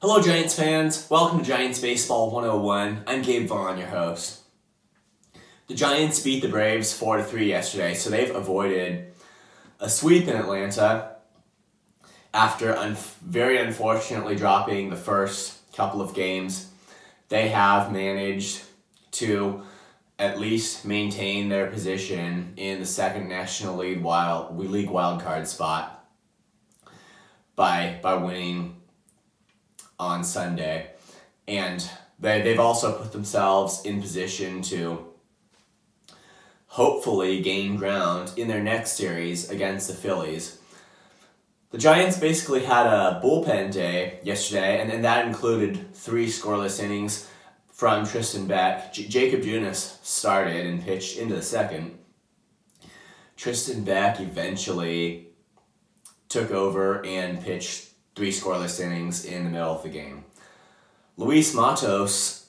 Hello Giants fans, welcome to Giants Baseball 101. I'm Gabe Vaughn, your host. The Giants beat the Braves 4-3 yesterday, so they've avoided a sweep in Atlanta after very unfortunately dropping the first couple of games. They have managed to at least maintain their position in the second National League wildcard spot by winning on Sunday, and they've also put themselves in position to hopefully gain ground in their next series against the Phillies. The Giants basically had a bullpen day yesterday, and that included 3 scoreless innings from Tristan Beck. Jacob Junis started and pitched into the second. Tristan Beck eventually took over and pitched 3 scoreless innings in the middle of the game. Luis Matos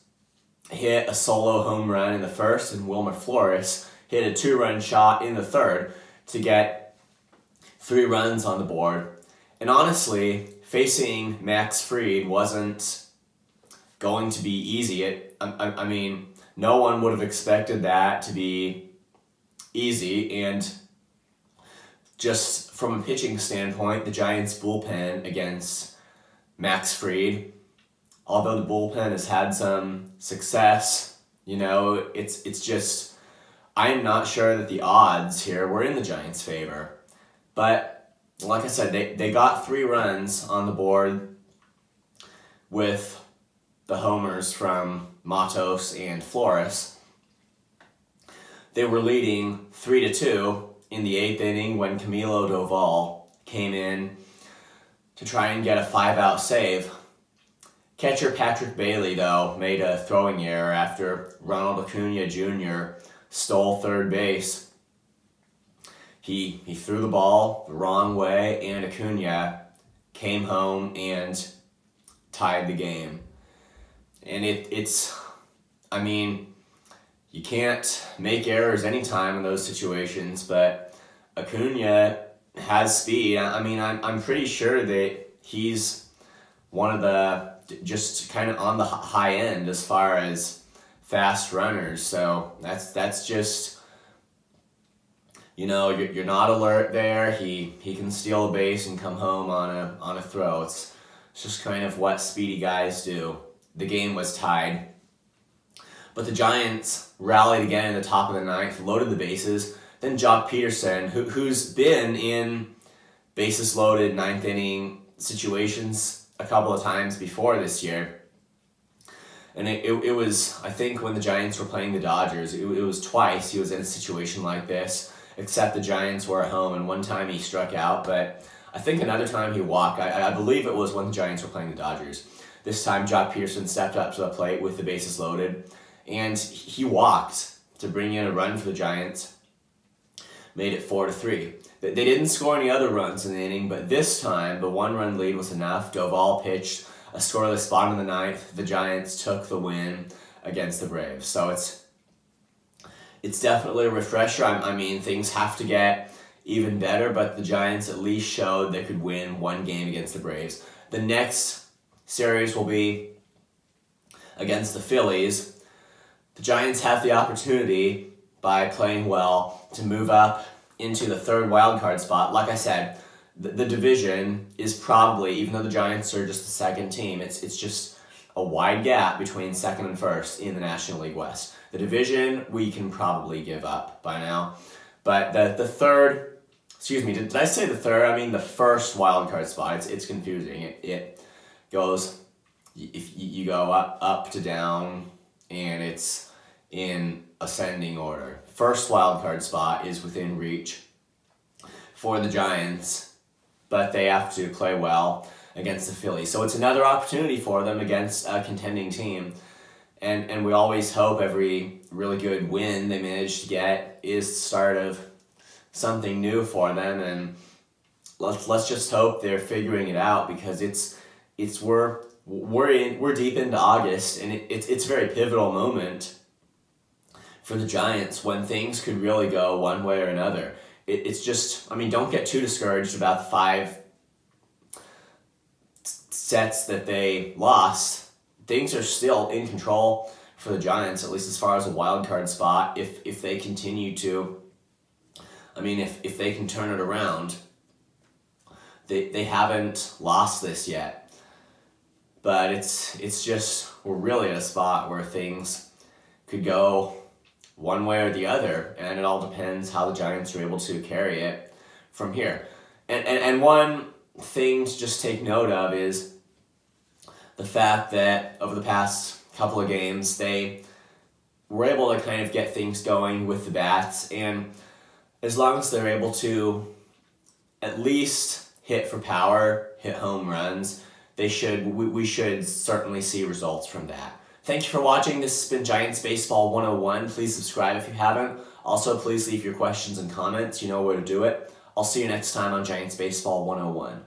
hit a solo home run in the first, and Wilmer Flores hit a 2-run shot in the third to get 3 runs on the board. And honestly, facing Max Fried wasn't going to be easy. I mean, no one would have expected that to be easy, and just from a pitching standpoint, the Giants' bullpen against Max Fried, although the bullpen has had some success, it's just, I'm not sure that the odds here were in the Giants' favor. But like I said, they got 3 runs on the board with the homers from Matos and Flores. They were leading 3-2 in the 8th inning when Camilo Doval came in to try and get a 5-out save. Catcher Patrick Bailey, though, made a throwing error after Ronald Acuna Jr. stole third base. He threw the ball the wrong way, and Acuna came home and tied the game. And you can't make errors anytime in those situations, but Acuna has speed. I'm pretty sure that he's one of the, just kind of on the high end as far as fast runners. So that's just, you're not alert there. He can steal a base and come home on a throw. It's just kind of what speedy guys do. The game was tied, but the Giants rallied again in the top of the 9th, loaded the bases. Then Joc Pederson, who's been in bases loaded 9th inning situations a couple of times before this year. And it was, I think, when the Giants were playing the Dodgers, it was twice he was in a situation like this, except the Giants were at home, and one time he struck out, but I think another time he walked. I believe it was when the Giants were playing the Dodgers. This time Joc Pederson stepped up to the plate with the bases loaded, and he walked to bring in a run for the Giants, made it 4-3. They didn't score any other runs in the inning, but this time the 1-run lead was enough. Doval pitched a scoreless bottom of the 9th. The Giants took the win against the Braves. So it's definitely a refresher. Things have to get even better, but the Giants at least showed they could win 1 game against the Braves. The next series will be against the Phillies. The Giants have the opportunity, by playing well, to move up into the 3rd wildcard spot. Like I said, the division is probably, even though the Giants are just the 2nd team, it's just a wide gap between 2nd and 1st in the National League West. The division we can probably give up by now. But the 3rd, excuse me, did I say the 3rd? I mean the 1st wildcard spot. It's confusing. It goes, if you go up to down, and it's in ascending order. 1st wildcard spot is within reach for the Giants, but they have to play well against the Phillies. So it's another opportunity for them against a contending team. And we always hope every really good win they manage to get is the start of something new for them. And let's just hope they're figuring it out, because we're deep into August, and it's a very pivotal moment for the Giants when things could really go one way or another. It's just, don't get too discouraged about the sets that they lost, things are still in control for the Giants, at least as far as a wild card spot, if they continue to, I mean, if they can turn it around. They haven't lost this yet, but it's just, we're really at a spot where things could go one way or the other, and it all depends how the Giants are able to carry it from here. And one thing to just take note of is the fact that over the past couple of games, they were able to kind of get things going with the bats, and as long as they're able to at least hit for power, hit home runs, we should certainly see results from that. Thank you for watching. This has been Giants Baseball 101. Please subscribe if you haven't. Also, please leave your questions and comments. You know where to do it. I'll see you next time on Giants Baseball 101.